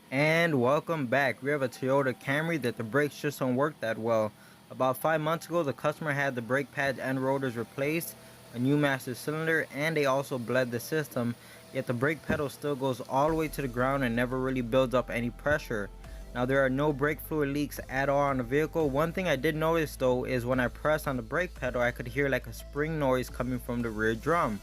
And welcome back. We have a Toyota Camry that the brakes just don't work that well. About 5 months ago, the customer had the brake pads and rotors replaced, a new master cylinder, and they also bled the system, yet the brake pedal still goes all the way to the ground and never really builds up any pressure. Now there are no brake fluid leaks at all on the vehicle. One thing I did notice though is when I pressed on the brake pedal, I could hear like a spring noise coming from the rear drum.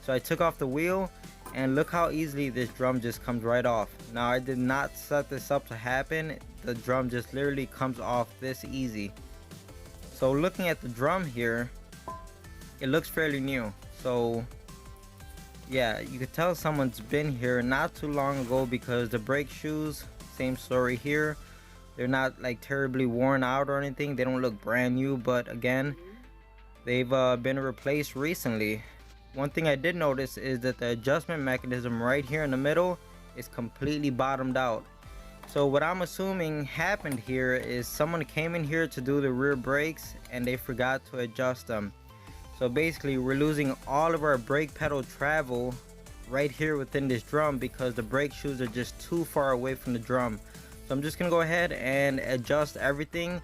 So I took off the wheel, and look how easily this drum just comes right off. Now I did not set this up to happen. The drum just literally comes off this easy. So looking at the drum here, it looks fairly new. So yeah, you could tell someone's been here not too long ago because the brake shoes, same story here. They're not like terribly worn out or anything. They don't look brand new, but again, they've been replaced recently. One thing I did notice is that the adjustment mechanism right here in the middle is completely bottomed out. So what I'm assuming happened here is someone came in here to do the rear brakes and they forgot to adjust them. So basically we're losing all of our brake pedal travel right here within this drum because the brake shoes are just too far away from the drum. So I'm just gonna go ahead and adjust everything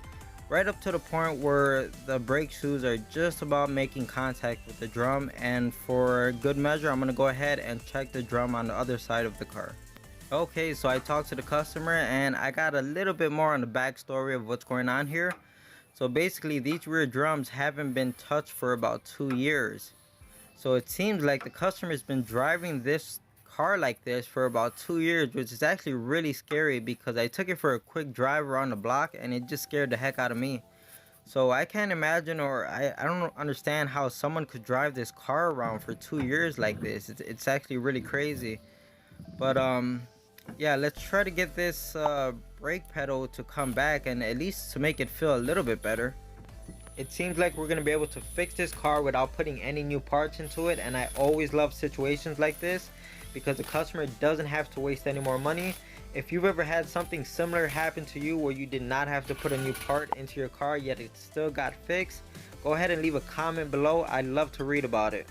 right up to the point where the brake shoes are just about making contact with the drum, and for good measure I'm gonna go ahead and check the drum on the other side of the car. Okay, so I talked to the customer and I got a little bit more on the backstory of what's going on here. So basically these rear drums haven't been touched for about 2 years. So it seems like the customer's been driving this car like this for about 2 years, which is actually really scary because I took it for a quick drive around the block and it just scared the heck out of me. So I can't imagine, or I don't understand how someone could drive this car around for 2 years like this. It's actually really crazy. But yeah, let's try to get this brake pedal to come back and at least to make it feel a little bit better. It seems like we're gonna be able to fix this car without putting any new parts into it, and I always love situations like this because the customer doesn't have to waste any more money. If you've ever had something similar happen to you where you did not have to put a new part into your car yet it still got fixed, go ahead and leave a comment below. I'd love to read about it.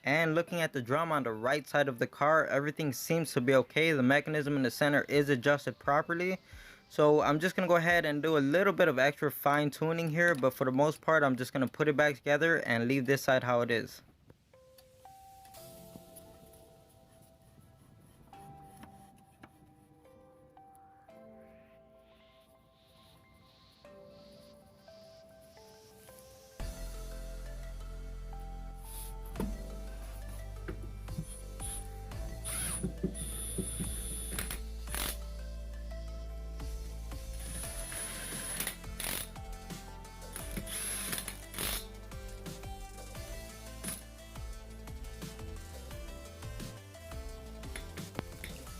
And looking at the drum on the right side of the car, everything seems to be okay. The mechanism in the center is adjusted properly. So I'm just going to go ahead and do a little bit of extra fine tuning here, but for the most part I'm just going to put it back together and leave this side how it is.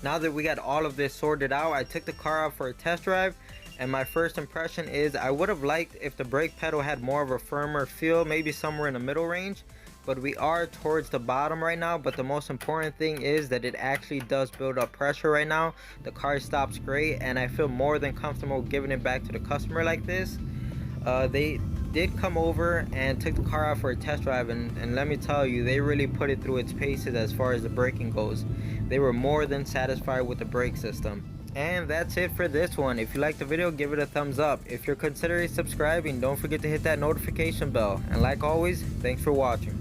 Now that we got all of this sorted out, I took the car out for a test drive, and my first impression is I would have liked if the brake pedal had more of a firmer feel, maybe somewhere in the middle range, but we are towards the bottom right now. But the most important thing is that it actually does build up pressure right now. The car stops great, and I feel more than comfortable giving it back to the customer like this. They did come over and took the car out for a test drive, and let me tell you, they really put it through its paces as far as the braking goes. They were more than satisfied with the brake system. And that's it for this one. If you liked the video, give it a thumbs up. If you're considering subscribing, don't forget to hit that notification bell. And like always, thanks for watching.